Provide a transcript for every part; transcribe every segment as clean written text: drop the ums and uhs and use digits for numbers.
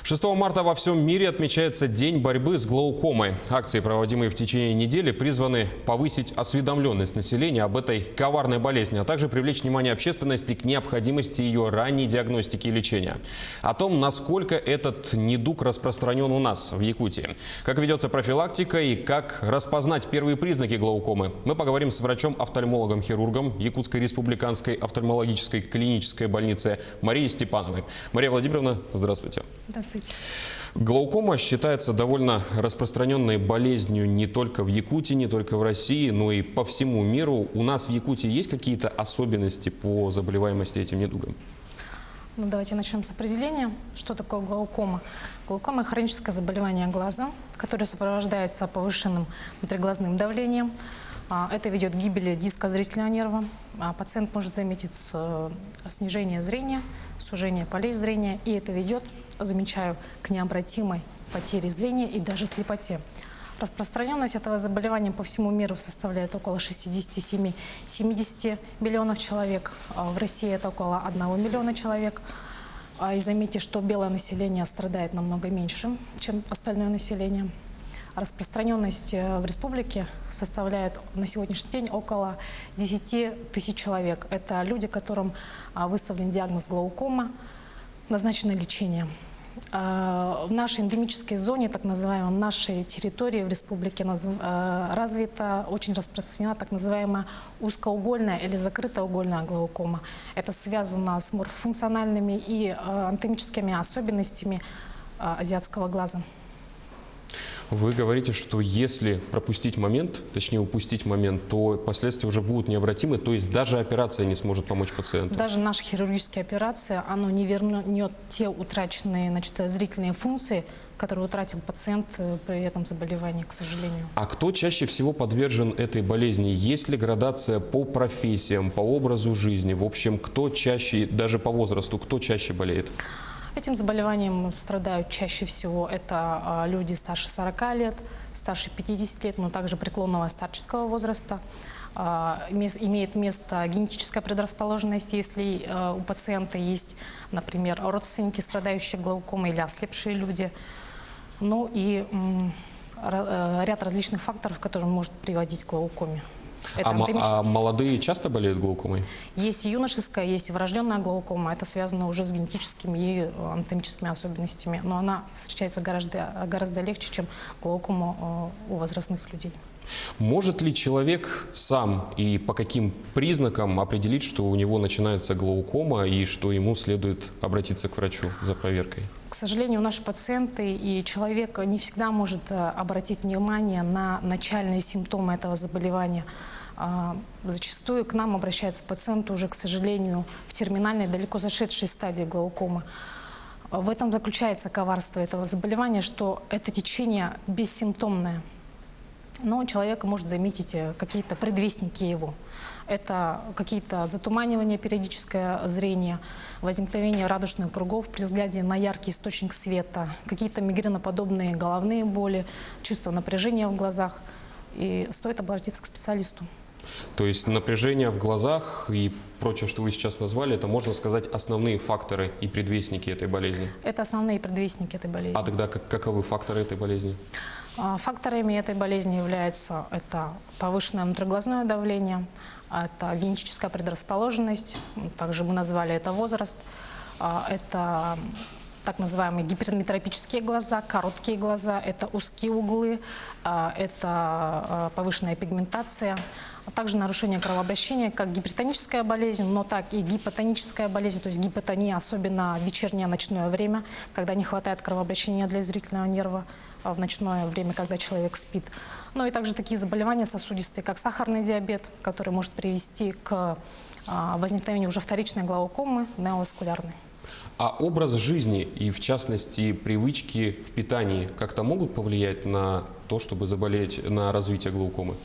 6 марта во всем мире отмечается День борьбы с глаукомой. Акции, проводимые в течение недели, призваны повысить осведомленность населения об этой коварной болезни, а также привлечь внимание общественности к необходимости ее ранней диагностики и лечения. О том, насколько этот недуг распространен у нас, в Якутии, как ведется профилактика и как распознать первые признаки глаукомы, мы поговорим с врачом-офтальмологом-хирургом Якутской республиканской офтальмологической клинической больницы Марией Степановой. Мария Владимировна, здравствуйте. Здравствуйте. Глаукома считается довольно распространенной болезнью не только в Якутии, не только в России, но и по всему миру. У нас в Якутии есть какие-то особенности по заболеваемости этим недугом? Ну, давайте начнем с определения. Что такое глаукома? Глаукома – хроническое заболевание глаза, которое сопровождается повышенным внутриглазным давлением. Это ведет к гибели диска зрительного нерва. Пациент может заметить снижение зрения, сужение полей зрения, и это ведет, замечаю, к необратимой потере зрения и даже слепоте. Распространенность этого заболевания по всему миру составляет около 67-70 миллионов человек. В России это около 1 миллиона человек. И заметьте, что белое население страдает намного меньше, чем остальное население. Распространенность в республике составляет на сегодняшний день около 10 тысяч человек. Это люди, которым выставлен диагноз глаукома, назначено лечение. В нашей эндемической зоне, так называемой, нашей территории в республике развита, очень распространена так называемая узкоугольная или закрытоугольная глаукома. Это связано с морфофункциональными и анатомическими особенностями азиатского глаза. Вы говорите, что если пропустить момент, точнее упустить момент, то последствия уже будут необратимы, то есть даже операция не сможет помочь пациенту? Даже наша хирургическая операция, она не вернет те утраченные, зрительные функции, которые утратил пациент при этом заболевании, к сожалению. А кто чаще всего подвержен этой болезни? Есть ли градация по профессиям, по образу жизни? В общем, кто чаще, даже по возрасту, кто чаще болеет? Этим заболеванием страдают чаще всего это люди старше 40 лет, старше 50 лет, но также преклонного старческого возраста. Имеет место генетическая предрасположенность, если у пациента есть, например, родственники, страдающие глаукомой, или ослепшие люди. Ну и ряд различных факторов, которые может приводить к глаукоме. А молодые часто болеют глаукомой? Есть и юношеская, есть и врожденная глаукома. Это связано уже с генетическими и анатомическими особенностями. Но она встречается гораздо легче, чем глаукома у возрастных людей. Может ли человек сам и по каким признакам определить, что у него начинается глаукома и что ему следует обратиться к врачу за проверкой? К сожалению, наши пациенты и человек не всегда может обратить внимание на начальные симптомы этого заболевания. Зачастую к нам обращаются пациенты уже, к сожалению, в терминальной, далеко зашедшей стадии глаукомы. В этом заключается коварство этого заболевания, что это течение бессимптомное. Но человек может заметить какие-то предвестники его. Это какие-то затуманивания, периодическое зрение, возникновение радужных кругов при взгляде на яркий источник света, какие-то мигреноподобные головные боли, чувство напряжения в глазах. И стоит обратиться к специалисту. То есть напряжение в глазах и прочее, что вы сейчас назвали, это, можно сказать, основные факторы и предвестники этой болезни? Это основные предвестники этой болезни. А тогда каковы факторы этой болезни? Факторами этой болезни являются это повышенное внутриглазное давление, это генетическая предрасположенность, также мы назвали это возраст, это так называемые гиперметропические глаза, короткие глаза, это узкие углы, это повышенная пигментация, а также нарушение кровообращения, как гипертоническая болезнь, но так и гипотоническая болезнь, то есть гипотония, особенно в вечернее ночное время, когда не хватает кровообращения для зрительного нерва, в ночное время, когда человек спит. Ну и также такие заболевания сосудистые, как сахарный диабет, который может привести к возникновению уже вторичной глаукомы, неоваскулярной. А образ жизни и, в частности, привычки в питании как-то могут повлиять на то, чтобы заболеть, на развитие глаукомы?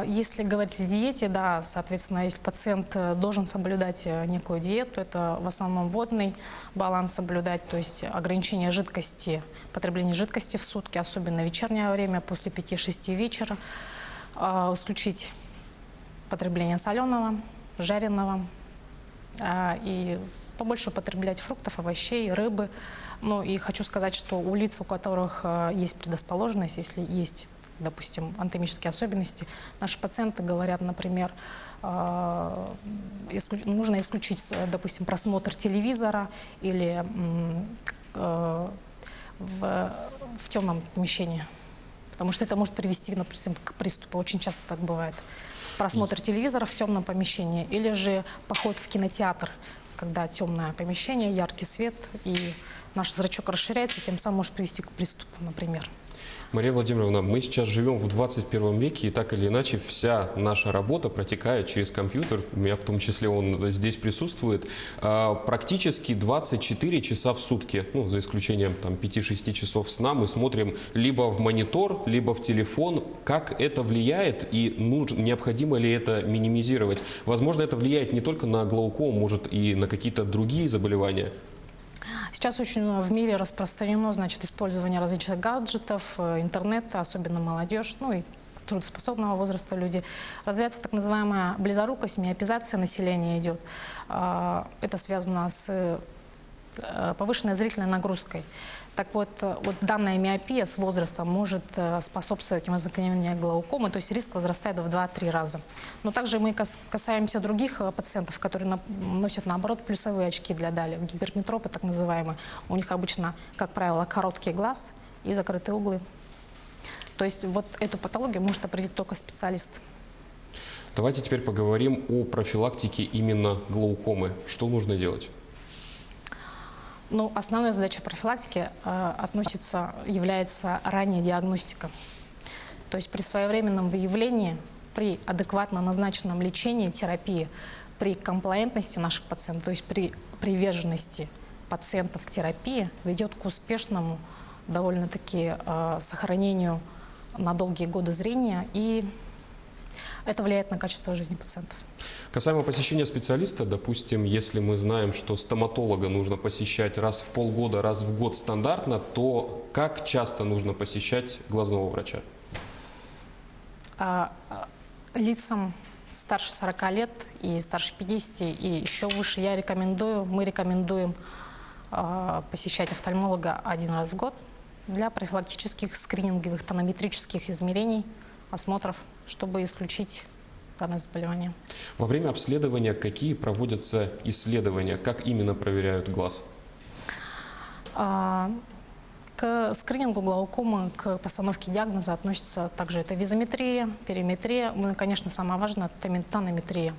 Если говорить о диете, да, соответственно, если пациент должен соблюдать некую диету, это в основном водный баланс соблюдать, то есть ограничение жидкости, потребление жидкости в сутки, особенно в вечернее время, после 5-6 вечера, исключить потребление соленого, жареного и побольше употреблять фруктов, овощей, рыбы, Ну и хочу сказать, что у лиц, у которых есть предрасположенность, если есть, допустим, анатомические особенности, наши пациенты говорят, например, нужно исключить, допустим, просмотр телевизора или в темном помещении, потому что это может привести, допустим, к приступу. Очень часто так бывает. Просмотр телевизора в темном помещении или же поход в кинотеатр, когда темное помещение, яркий свет, и наш зрачок расширяется, тем самым может привести к приступу, например. Мария Владимировна, мы сейчас живем в 21 веке, и так или иначе вся наша работа протекает через компьютер, у меня в том числе он здесь присутствует, практически 24 часа в сутки, ну, за исключением там 5-6 часов сна, мы смотрим либо в монитор, либо в телефон. Как это влияет и необходимо ли это минимизировать? Возможно, это влияет не только на глаукому, может и на какие-то другие заболевания. Сейчас очень в мире распространено, значит, использование различных гаджетов, интернета, особенно молодежь, ну и трудоспособного возраста люди. Развивается так называемая близорукость, миопизация населения идет. Это связано с повышенной зрительной нагрузкой. Так вот, данная миопия с возрастом может способствовать возникновению глаукомы, то есть риск возрастает в 2-3 раза. Но также мы касаемся других пациентов, которые носят, наоборот, плюсовые очки для дали, гиперметропы так называемые. У них обычно, как правило, короткий глаз и закрытые углы. То есть вот эту патологию может определить только специалист. Давайте теперь поговорим о профилактике именно глаукомы. Что нужно делать? Ну, основной задачей профилактики является ранняя диагностика. То есть при своевременном выявлении, при адекватно назначенном лечении, терапии, при комплаентности наших пациентов, то есть при приверженности пациентов к терапии, ведет к успешному довольно-таки сохранению на долгие годы зрения, и это влияет на качество жизни пациентов. Касаемо посещения специалиста, допустим, если мы знаем, что стоматолога нужно посещать раз в полгода, раз в год стандартно, то как часто нужно посещать глазного врача? Лицам старше 40 лет и старше 50, и еще выше мы рекомендуем посещать офтальмолога 1 раз в год для профилактических скрининговых тонометрических измерений, осмотров, чтобы исключить данное заболевание. Во время обследования какие проводятся исследования? Как именно проверяют глаз? К скринингу глаукомы, к постановке диагноза относятся также это визометрия, периметрия, ну и, конечно, самое важное – это тонометрия.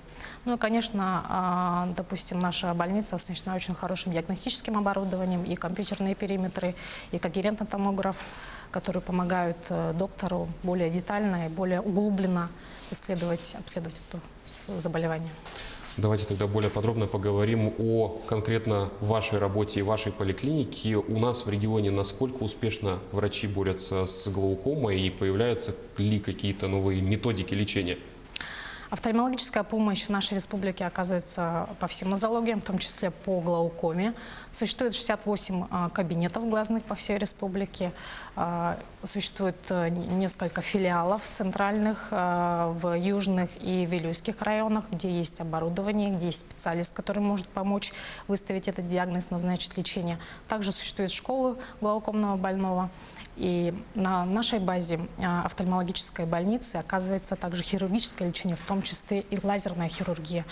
Ну и, конечно, допустим, наша больница оснащена очень хорошим диагностическим оборудованием, и компьютерные периметры, и когерентный томограф, которые помогают доктору более детально и более углубленно обследовать это заболевание. Давайте тогда более подробно поговорим о конкретно вашей работе и вашей поликлинике. У нас в регионе насколько успешно врачи борются с глаукомой и появляются ли какие-то новые методики лечения? Офтальмологическая помощь в нашей республике оказывается по всем нозологиям, в том числе по глаукоме. Существует 68 кабинетов глазных по всей республике. Существует несколько филиалов центральных в южных и вилюйских районах, где есть оборудование, где есть специалист, который может помочь выставить этот диагноз, назначить лечение. Также существует школа глаукомного больного. И на нашей базе офтальмологической больницы оказывается также хирургическое лечение, в том числе и лазерная хирургия.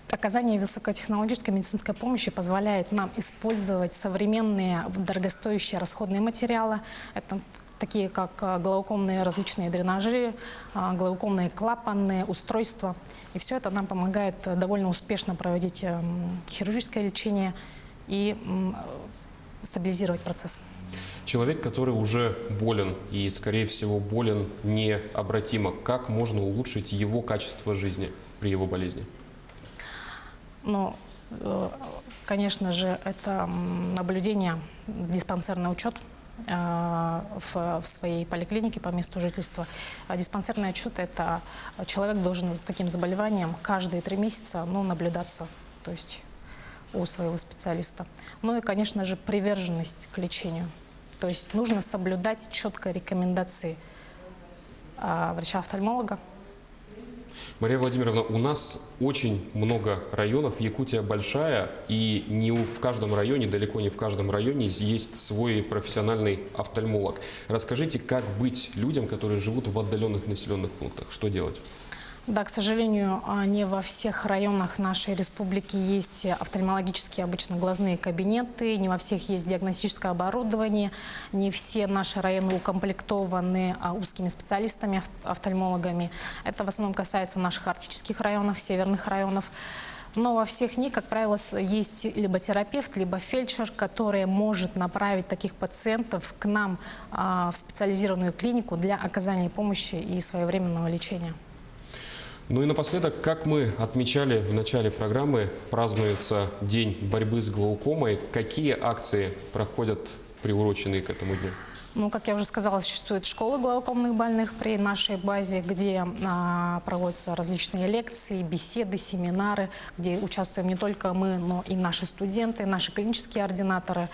Оказание высокотехнологической медицинской помощи позволяет нам использовать современные дорогостоящие расходные материалы. Это такие как глаукомные различные дренажи, глаукомные клапанные устройства. И все это нам помогает довольно успешно проводить хирургическое лечение и стабилизировать процесс. Человек, который уже болен и, скорее всего, болен необратимо, как можно улучшить его качество жизни при его болезни? Ну, конечно же, это наблюдение, диспансерный учет в своей поликлинике по месту жительства. Диспансерный отчет – это человек должен с таким заболеванием каждые 3 месяца наблюдаться, то есть у своего специалиста. Ну и, конечно же, приверженность к лечению. То есть нужно соблюдать четко рекомендации врача-офтальмолога. Мария Владимировна, у нас очень много районов, Якутия большая, и не в каждом районе, далеко не в каждом районе есть свой профессиональный офтальмолог. Расскажите, как быть людям, которые живут в отдаленных населенных пунктах, что делать? Да, к сожалению, не во всех районах нашей республики есть офтальмологические обычно глазные кабинеты, не во всех есть диагностическое оборудование, не все наши районы укомплектованы узкими специалистами, офтальмологами. Это в основном касается наших арктических районов, северных районов. Но во всех них, как правило, есть либо терапевт, либо фельдшер, который может направить таких пациентов к нам в специализированную клинику для оказания помощи и своевременного лечения. Ну и напоследок, как мы отмечали в начале программы, празднуется День борьбы с глаукомой. Какие акции проходят, приуроченные к этому дню? Ну, как я уже сказала, существует школа глаукомных больных при нашей базе, где проводятся различные лекции, беседы, семинары, где участвуем не только мы, но и наши студенты, наши клинические ординаторы.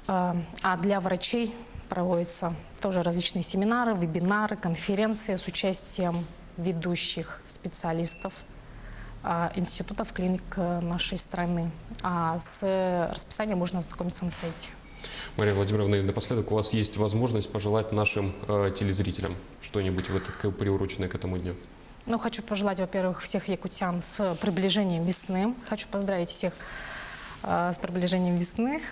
А для врачей проводятся тоже различные семинары, вебинары, конференции с участием ведущих специалистов институтов, клиник нашей страны. А с расписанием можно ознакомиться на сайте. Мария Владимировна, и напоследок у вас есть возможность пожелать нашим телезрителям что-нибудь приуроченное к этому дню? Ну, хочу пожелать, во-первых, всех якутян с приближением весны. Хочу поздравить всех с приближением весны,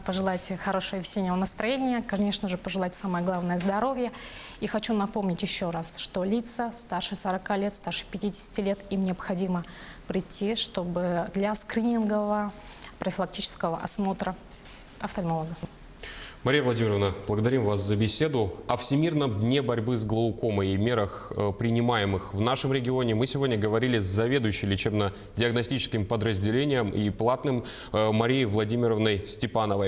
пожелать хорошего весеннего настроения, конечно же, пожелать самое главное – здоровья. И хочу напомнить еще раз, что лица старше 40 лет, старше 50 лет, им необходимо прийти, чтобы для скринингового профилактического осмотра офтальмолога. Мария Владимировна, благодарим вас за беседу. О Всемирном дне борьбы с глаукомой и мерах, принимаемых в нашем регионе, мы сегодня говорили с заведующей лечебно-диагностическим подразделением и платным Марией Владимировной Степановой.